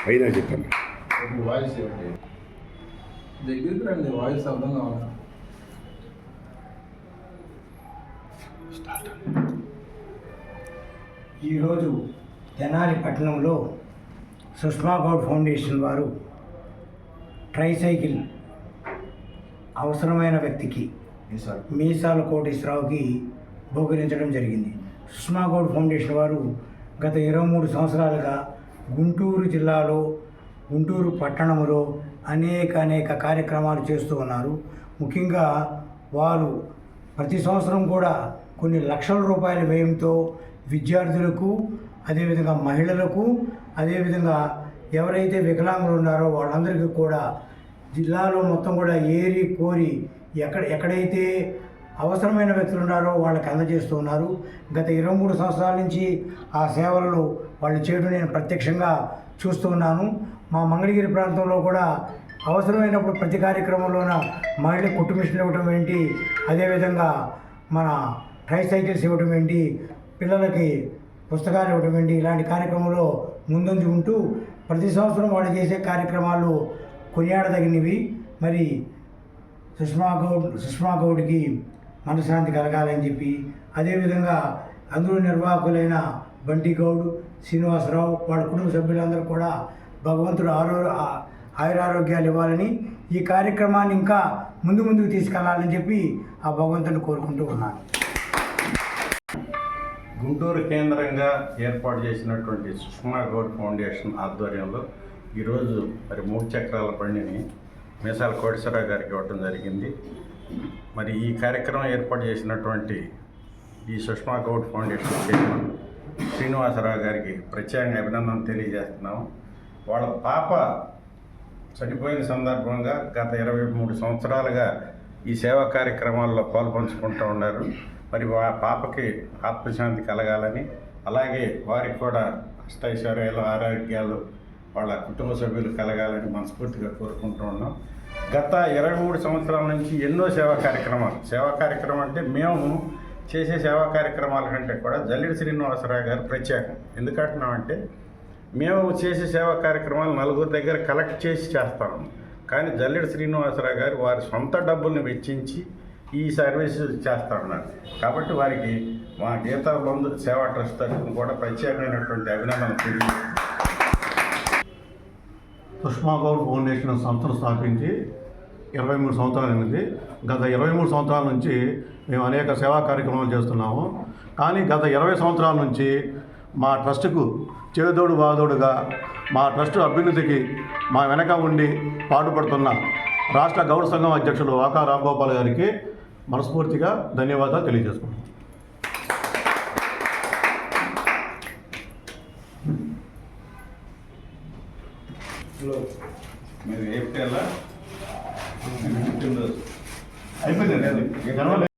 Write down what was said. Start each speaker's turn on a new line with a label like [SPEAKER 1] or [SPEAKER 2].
[SPEAKER 1] అయినా చెప్పండి.
[SPEAKER 2] వాయిస్ ఏమిటి?
[SPEAKER 3] దగ్గరికి రండి, వాయిస్ అర్థం కావాలి.
[SPEAKER 4] ఈరోజు తెనాలి పట్టణంలో సుష్మా గౌడ్ ఫౌండేషన్ వారు ట్రైసైకిల్ అవసరమైన వ్యక్తికి మీసాల కోటేశ్వరరావుకి బహుకరించడం జరిగింది. సుష్మా గౌడ్ ఫౌండేషన్ వారు గత 23 సంవత్సరాలుగా గుంటూరు జిల్లాలో గుంటూరు పట్టణంలో అనేక కార్యక్రమాలు చేస్తూ ఉన్నారు. ముఖ్యంగా వారు ప్రతి సంవత్సరం కూడా కొన్ని లక్షల రూపాయల వ్యయంతో విద్యార్థులకు, అదేవిధంగా మహిళలకు, అదేవిధంగా ఎవరైతే వికలాంగులు ఉన్నారో వాళ్ళందరికీ కూడా జిల్లాలో మొత్తం కూడా ఏరి కోరి ఎక్కడైతే అవసరమైన వ్యక్తులు ఉన్నారో వాళ్ళకి అందజేస్తూ ఉన్నారు. గత 23 సంవత్సరాల నుంచి ఆ సేవలను వాళ్ళు చేయడం నేను ప్రత్యక్షంగా చూస్తూ ఉన్నాను. మా మంగళగిరి ప్రాంతంలో కూడా అవసరమైనప్పుడు ప్రతి కార్యక్రమంలోన మహిళలకు కుట్టు మిషన్లు ఇవ్వటం ఏంటి, అదేవిధంగా మన ట్రైసైకిల్స్ ఇవ్వటం ఏంటి, పిల్లలకి పుస్తకాలు ఇవ్వటం ఏంటి, ఇలాంటి కార్యక్రమంలో ముందంజు ఉంటూ ప్రతి సంవత్సరం వాళ్ళు చేసే కార్యక్రమాలు కొనియాడదగినవి. మరి సుష్మా గౌడ్కి మనశ్శాంతి కలగాలని చెప్పి, అదేవిధంగా అందులో నిర్వాహకులైన బంటి గౌడ్, శ్రీనివాసరావు, వాళ్ళ కుటుంబ సభ్యులందరూ కూడా భగవంతుడు ఆయురారోగ్యాలు ఇవ్వాలని, ఈ కార్యక్రమాన్ని ఇంకా ముందుకు తీసుకెళ్లాలని చెప్పి ఆ భగవంతుని కోరుకుంటూ ఉన్నాను.
[SPEAKER 2] గుంటూరు కేంద్రంగా ఏర్పాటు చేసినటువంటి సుష్మా గౌడ్ ఫౌండేషన్ ఆధ్వర్యంలో ఈరోజు మరి 3 చక్రాల బండిని మీసాల కోటేశ్వరరావు గారికి ఇవ్వడం జరిగింది. మరి ఈ కార్యక్రమం ఏర్పాటు చేసినటువంటి ఈ సుష్మా గౌడ్ ఫౌండేషన్ చైర్మన్ శ్రీనివాసరావు గారికి ప్రత్యేకంగా అభినందనలు తెలియజేస్తున్నాము. వాళ్ళ పాప చనిపోయిన సందర్భంగా గత 23 సంవత్సరాలుగా ఈ సేవా కార్యక్రమాల్లో పాల్పంచుకుంటూ ఉన్నారు. మరి ఆ పాపకి ఆత్మశాంతి కలగాలని, అలాగే వారికి కూడా అష్టైశ్వర్యాలు, ఆరోగ్యాలు, వాళ్ళ కుటుంబ సభ్యులు కలగాలని మనస్ఫూర్తిగా కోరుకుంటూ ఉన్నాం. గత 23 సంవత్సరాల నుంచి ఎన్నో సేవా కార్యక్రమం అంటే మేము చేసే సేవా కార్యక్రమాల కంటే కూడా జల్లిడి శ్రీనివాసరావు గారు ప్రత్యేకం. ఎందుకంటున్నామంటే మేము చేసే సేవా కార్యక్రమాలు 4 దగ్గర కలెక్ట్ చేసి చేస్తాము. కానీ జల్లిడి శ్రీనివాసరావు గారు వారి సొంత డబ్బుల్ని వెచ్చించి ఈ సర్వీస్ చేస్తూ ఉన్నారు. కాబట్టి వారికి మా గీతా బంధు సేవా ట్రస్ట్ తరఫున కూడా ప్రత్యేకమైనటువంటి అభినందనలు తెలియజేస్తాం.
[SPEAKER 5] సుష్మా గౌడ్ ఫౌండేషన్ సంస్థను స్థాపించి 23 సంవత్సరాలైంది. గత 23 సంవత్సరాల నుంచి మేము అనేక సేవా కార్యక్రమాలు చేస్తున్నాము. కానీ గత 20 సంవత్సరాల నుంచి మా ట్రస్టుకు చేదోడు వాదోడుగా మా ట్రస్టు అభ్యున్నతికి మా వెనక ఉండి పాటుపడుతున్న రాష్ట్ర గౌడ సంఘం అధ్యక్షులు వాకా రాంగోపాల్ గారికి మనస్ఫూర్తిగా ధన్యవాదాలు తెలియజేసుకుంటున్నాం.
[SPEAKER 2] మీరు ఏప్రిల్
[SPEAKER 5] అయిపోయింది.